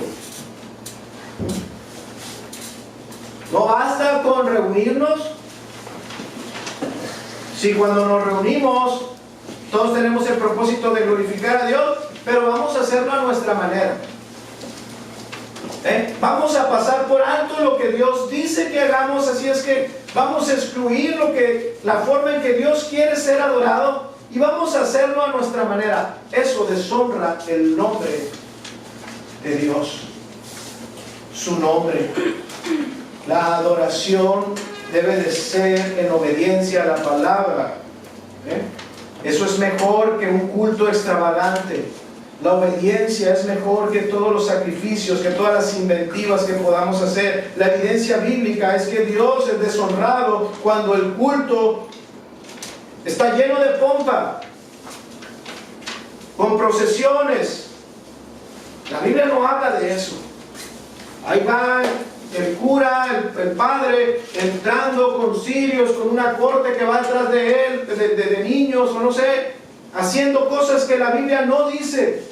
[SPEAKER 1] No basta con reunirnos. Si cuando nos reunimos todos tenemos el propósito de glorificar a Dios, pero vamos a hacerlo a nuestra manera. Vamos a pasar por alto lo que Dios dice que hagamos, así es que vamos a excluir la forma en que Dios quiere ser adorado y vamos a hacerlo a nuestra manera. Eso deshonra el nombre de Dios, su nombre. La adoración debe de ser en obediencia a la palabra. Eso es mejor que un culto extravagante. La obediencia es mejor que todos los sacrificios, que todas las inventivas que podamos hacer. La evidencia bíblica es que Dios es deshonrado cuando el culto está lleno de pompa, con procesiones. La Biblia no habla de eso. Ahí va el cura, el padre, entrando con cirios, con una corte que va detrás de él, de niños, o no sé, haciendo cosas que la Biblia no dice.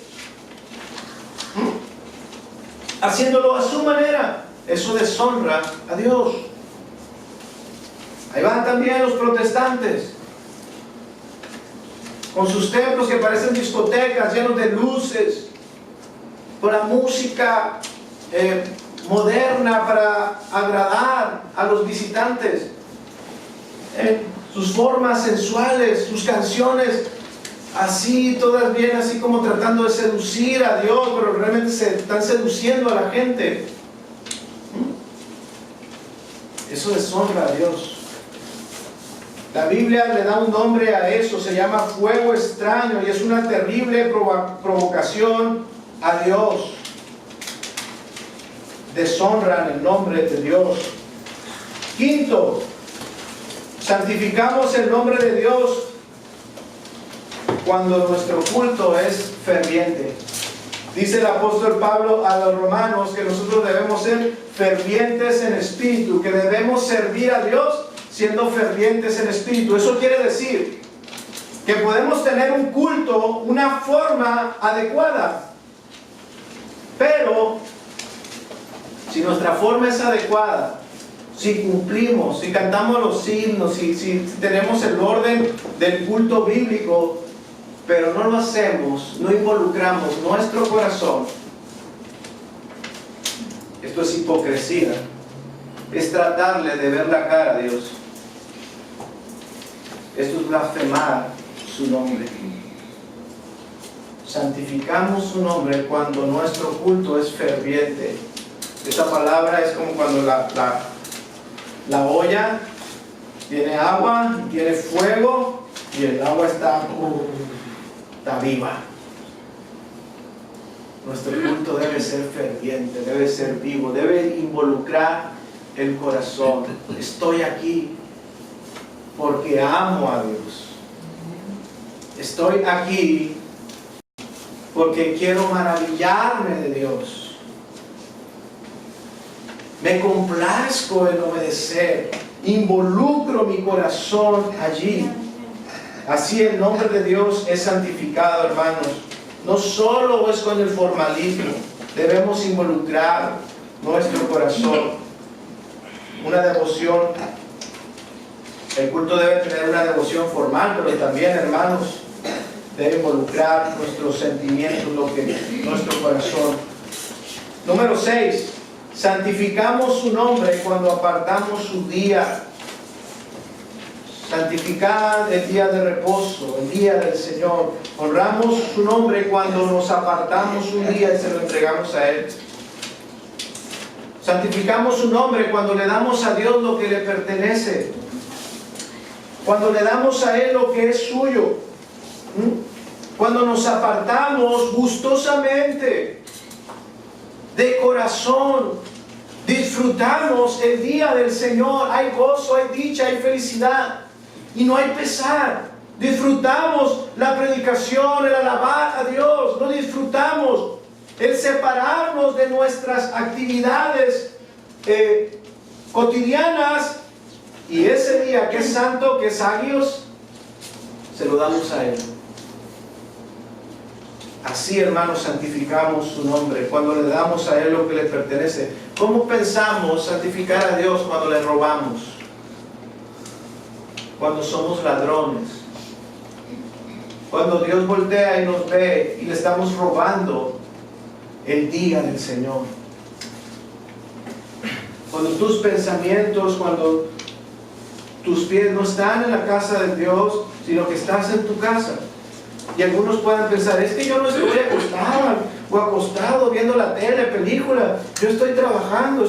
[SPEAKER 1] Haciéndolo a su manera. Eso deshonra a Dios. Ahí van también los protestantes, con sus templos que parecen discotecas, llenos de luces, con la música moderna para agradar a los visitantes, sus formas sensuales, sus canciones así, todas bien así como tratando de seducir a Dios, pero realmente se están seduciendo a la gente. Eso deshonra a Dios. La Biblia le da un nombre a eso, se llama fuego extraño, y es una terrible provocación a Dios. Deshonran el nombre de Dios. Quinto, santificamos el nombre de Dios cuando nuestro culto es ferviente. Dice el apóstol Pablo a los romanos que nosotros debemos ser fervientes en espíritu, que debemos servir a Dios siendo fervientes en espíritu. Eso quiere decir que podemos tener un culto, una forma adecuada, pero si nuestra forma es adecuada, si cumplimos, si cantamos los himnos, si tenemos el orden del culto bíblico, pero no lo hacemos, no involucramos nuestro corazón, esto es hipocresía, es tratarle de ver la cara a Dios. Esto es blasfemar su nombre. Santificamos su nombre cuando nuestro culto es ferviente. Esta palabra es como cuando la olla tiene agua, tiene fuego y el agua está viva. Nuestro culto debe ser ferviente, debe ser vivo, debe involucrar el corazón. Estoy aquí porque amo a Dios. Estoy aquí porque quiero maravillarme de Dios. Me complazco en obedecer. Involucro mi corazón allí. Así el nombre de Dios es santificado, hermanos. No solo es con el formalismo. Debemos involucrar nuestro corazón. Una devoción. El culto debe tener una devoción formal, pero también, hermanos, debe involucrar nuestros sentimientos, nuestro corazón. Número 6. Santificamos su nombre cuando apartamos su día. Santificad el día de reposo, el día del Señor. Honramos su nombre cuando nos apartamos un día y se lo entregamos a Él. Santificamos su nombre cuando le damos a Dios lo que le pertenece. Cuando le damos a Él lo que es suyo. Cuando nos apartamos gustosamente, de corazón, disfrutamos el día del Señor. Hay gozo, hay dicha, hay felicidad. Y no hay pesar. Disfrutamos la predicación, el alabar a Dios. No disfrutamos el separarnos de nuestras actividades cotidianas. Y ese día que es santo, que es agios, se lo damos a Él. Así, hermanos, santificamos su nombre cuando le damos a Él lo que le pertenece. ¿Cómo pensamos santificar a Dios cuando le robamos? Cuando somos ladrones. Cuando Dios voltea y nos ve y le estamos robando el día del Señor. Cuando tus pensamientos, cuando tus pies no están en la casa de Dios, sino que estás en tu casa. Y algunos puedan pensar, es que yo no estoy acostado viendo la tele, película. Yo estoy trabajando,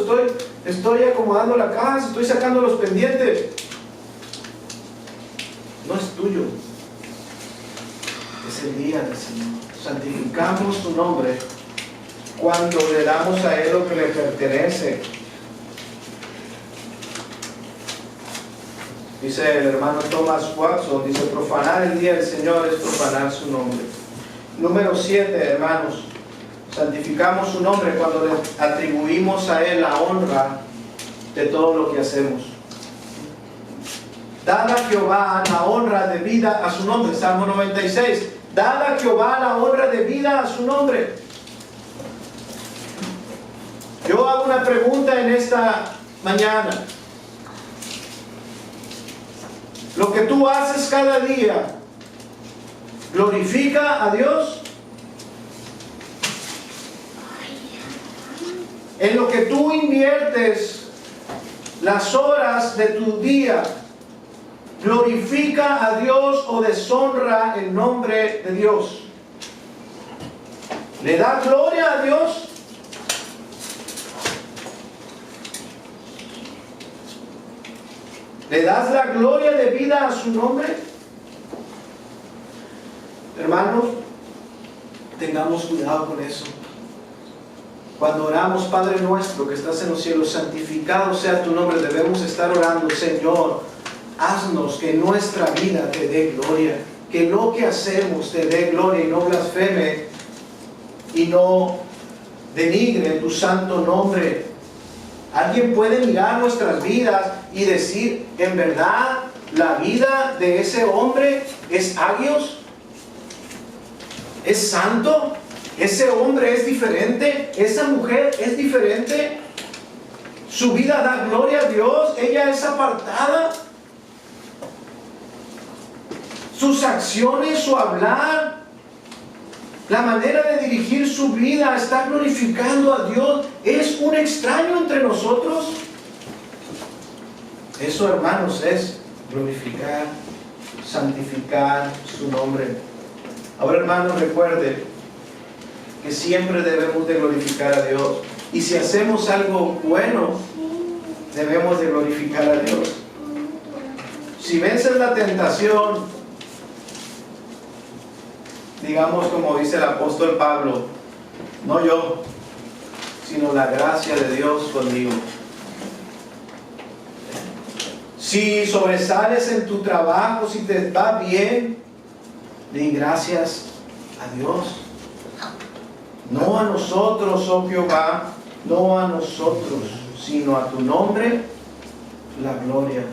[SPEAKER 1] estoy acomodando la casa, estoy sacando los pendientes. No es tuyo. Es el día del Señor. Santificamos su nombre cuando le damos a Él lo que le pertenece. Dice el hermano Thomas Watson, dice, profanar el día del Señor es profanar su nombre. Número 7, hermanos, santificamos su nombre cuando le atribuimos a Él la honra de todo lo que hacemos. Dad a Jehová la honra debida a su nombre. Salmo 96. Dad a Jehová la honra debida a su nombre. Yo hago una pregunta en esta mañana. Lo que tú haces cada día, ¿glorifica a Dios? En lo que tú inviertes las horas de tu día, ¿glorifica a Dios o deshonra el nombre de Dios? ¿Le da gloria a Dios? ¿Le das la gloria debida a su nombre? Hermanos, tengamos cuidado con eso. Cuando oramos, Padre nuestro que estás en los cielos, santificado sea tu nombre, debemos estar orando, Señor, haznos que nuestra vida te dé gloria, que lo que hacemos te dé gloria y no blasfeme y no denigre tu santo nombre. Alguien puede mirar nuestras vidas y decir, ¿en verdad la vida de ese hombre es agios? ¿Es santo? ¿Ese hombre es diferente? ¿Esa mujer es diferente? ¿Su vida da gloria a Dios? ¿Ella es apartada? ¿Sus acciones, su hablar, la manera de dirigir su vida está glorificando a Dios? ¿Es un extraño entre nosotros? Eso, hermanos, es glorificar, santificar su nombre. Ahora, hermanos, recuerde que siempre debemos de glorificar a Dios. Y si hacemos algo bueno, debemos de glorificar a Dios. Si vences la tentación, digamos como dice el apóstol Pablo, no yo, sino la gracia de Dios conmigo. Si sobresales en tu trabajo, si te va bien, di gracias a Dios. No a nosotros, oh Jehová, no a nosotros, sino a tu nombre, la gloria.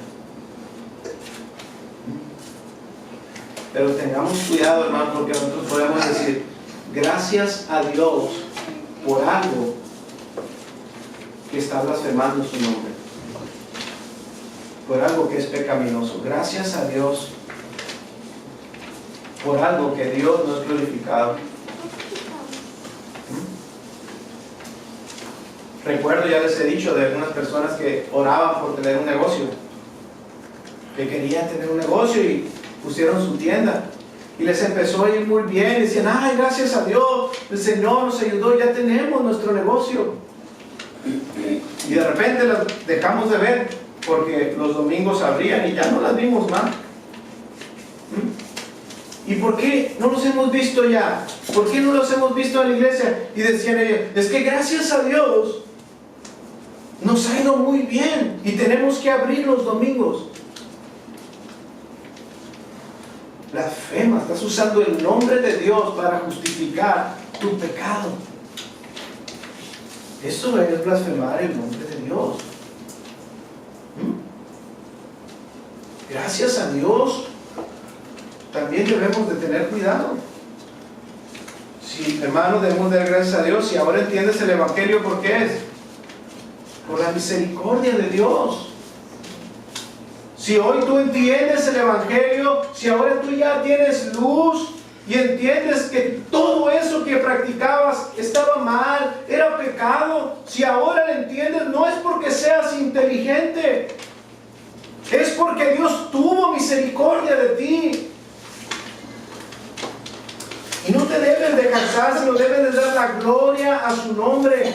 [SPEAKER 1] Pero tengamos cuidado, hermano, porque nosotros podemos decir gracias a Dios por algo que está blasfemando su nombre, por algo que es pecaminoso. Gracias a Dios por algo que Dios no es glorificado. Recuerdo, ya les he dicho, de algunas personas que oraban por tener un negocio que querían tener un negocio y pusieron su tienda. Y les empezó a ir muy bien. Decían, ay, gracias a Dios, el Señor nos ayudó, ya tenemos nuestro negocio. Y de repente las dejamos de ver porque los domingos abrían y ya no las vimos más. ¿Y por qué no los hemos visto ya? ¿Por qué no los hemos visto en la iglesia? Y decían ellos, es que gracias a Dios nos ha ido muy bien y tenemos que abrir los domingos. Blasfema, estás usando el nombre de Dios para justificar tu pecado. Eso es blasfemar el nombre de Dios. Gracias a Dios también debemos de tener cuidado. Sí, hermanos, debemos dar gracias a Dios. Si ahora entiendes el Evangelio, ¿por qué es? Por la misericordia de Dios. Si hoy tú entiendes el Evangelio, si ahora tú ya tienes luz y entiendes que todo eso que practicabas estaba mal, era pecado, si ahora lo entiendes, no es porque seas inteligente, es porque Dios tuvo misericordia de ti. Y no te debes de cansar, sino debes de dar la gloria a su nombre.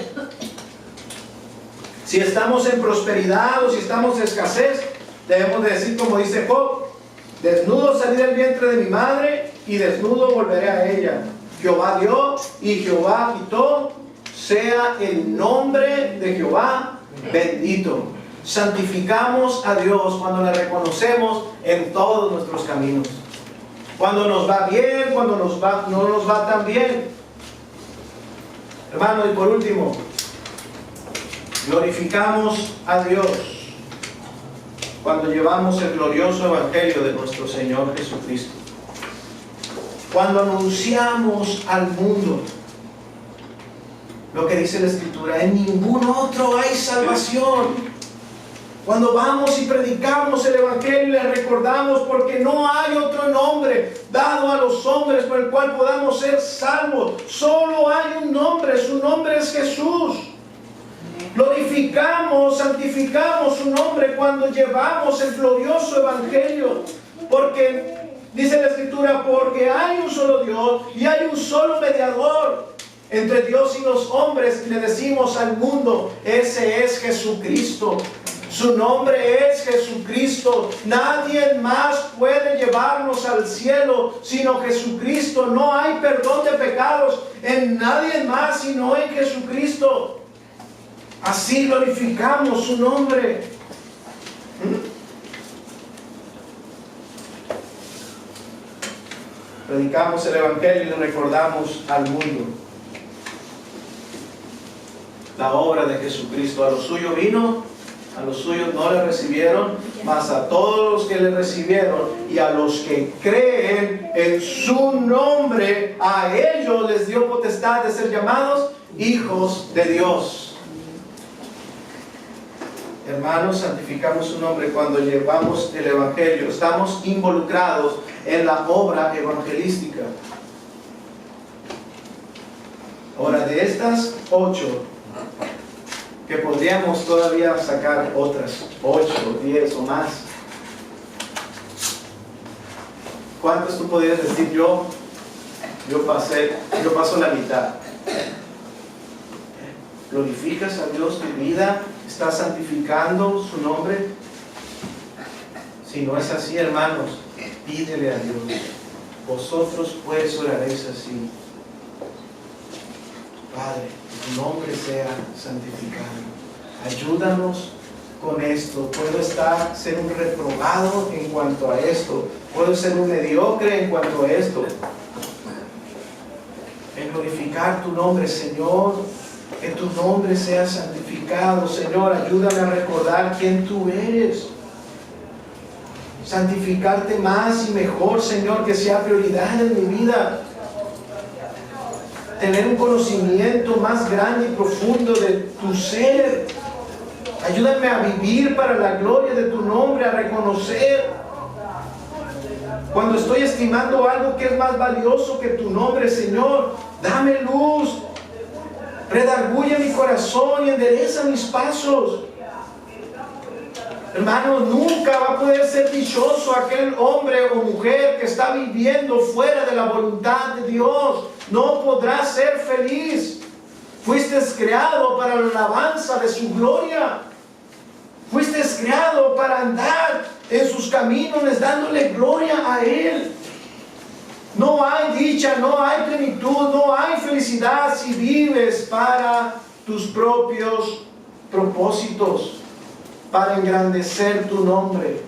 [SPEAKER 1] Si estamos en prosperidad o si estamos en escasez, debemos de decir como dice Job, desnudo salí del vientre de mi madre y desnudo volveré a ella. Jehová dio y Jehová quitó, sea el nombre de Jehová bendito. Santificamos a Dios cuando le reconocemos en todos nuestros caminos. Cuando nos va bien, cuando no nos va tan bien. Hermano, y por último, glorificamos a Dios cuando llevamos el glorioso evangelio de nuestro Señor Jesucristo. Cuando anunciamos al mundo lo que dice la Escritura, en ningún otro hay salvación. Cuando vamos y predicamos el evangelio y le recordamos, porque no hay otro nombre dado a los hombres por el cual podamos ser salvos. Solo hay un nombre, su nombre es Jesús. Glorificamos, santificamos su nombre cuando llevamos el glorioso evangelio, porque dice la Escritura, porque hay un solo Dios y hay un solo mediador entre Dios y los hombres, y le decimos al mundo, ese es Jesucristo. Su nombre es Jesucristo. Nadie más puede llevarnos al cielo sino Jesucristo. No hay perdón de pecados en nadie más sino en Jesucristo. Así glorificamos su nombre. Predicamos el evangelio y le recordamos al mundo la obra de Jesucristo. A lo suyo vino, a los suyos no le recibieron, mas a todos los que le recibieron y a los que creen en su nombre, a ellos les dio potestad de ser llamados hijos de Dios. Hermanos, santificamos su nombre cuando llevamos el evangelio. Estamos involucrados en la obra evangelística. Ahora, de estas 8, que podríamos todavía sacar otras 8, 10 o más. ¿Cuántos tú podrías decir? Yo paso la mitad. ¿Glorificas a Dios tu vida? ¿Estás santificando su nombre? Si no es así, hermanos, pídele a Dios. Vosotros pues oraréis así: Padre, que tu nombre sea santificado. Ayúdanos con esto. Puedo ser un reprobado en cuanto a esto. Puedo ser un mediocre en cuanto a esto. En glorificar tu nombre, Señor, que tu nombre sea santificado. Señor, ayúdame a recordar quién tú eres. Santificarte más y mejor, Señor, que sea prioridad en mi vida. Tener un conocimiento más grande y profundo de tu ser. Ayúdame a vivir para la gloria de tu nombre, a reconocer cuando estoy estimando algo que es más valioso que tu nombre, Señor. Dame luz, redarguye mi corazón y endereza mis pasos. Hermano, nunca va a poder ser dichoso aquel hombre o mujer que está viviendo fuera de la voluntad de Dios. No podrá ser feliz. Fuiste creado para la alabanza de su gloria. Fuiste creado para andar en sus caminos, dándole gloria a Él. No hay dicha, no hay plenitud, no hay felicidad si vives para tus propios propósitos, para engrandecer tu nombre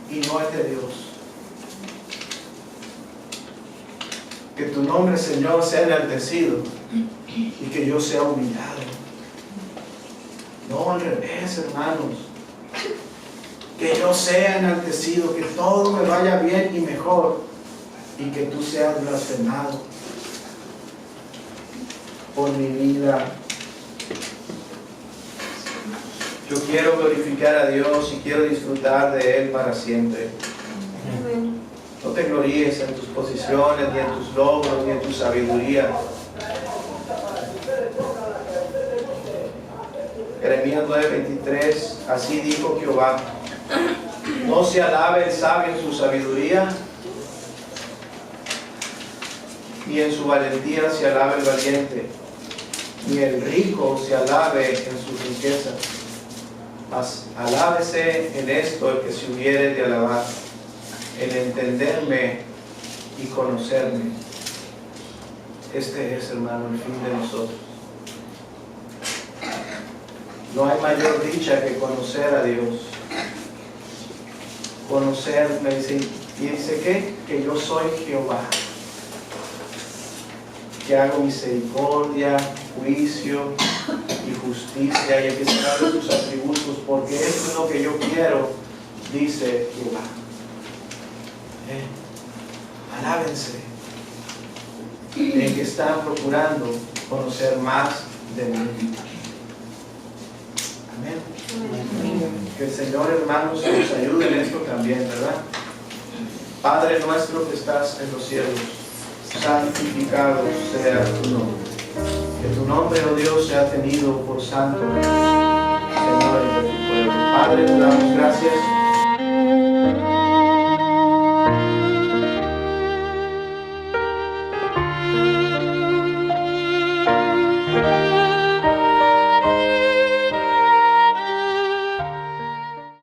[SPEAKER 1] y no el de Dios. Que tu nombre, Señor, sea enaltecido y que yo sea humillado. No al revés, hermanos. Que yo sea enaltecido, que todo me vaya bien y mejor, y que tú seas blasfemado por mi vida. Yo quiero glorificar a Dios y quiero disfrutar de Él para siempre. No te gloríes en tus posiciones, ni en tus logros, ni en tu sabiduría. Jeremías 9:23, así dijo Jehová: no se alabe el sabio en su sabiduría, ni en su valentía se alabe el valiente, ni el rico se alabe en sus riquezas. Mas alábese en esto el que se hubiere de alabar, en entenderme y conocerme. Este es, hermano, el fin de nosotros. No hay mayor dicha que conocer a Dios. Conocer, me dice, y dice que yo soy Jehová, que hago misericordia, juicio y justicia, y empieza a hablar de sus atributos, porque esto es lo que yo quiero, dice Jehová. Alábense en que están procurando conocer más de mí. Amén. Que el Señor, hermanos, nos ayude en esto también, ¿verdad? Padre nuestro que estás en los cielos, santificado sea tu nombre. Que tu nombre, oh Dios, sea tenido por santo, Señor, de tu pueblo. Padre, te damos gracias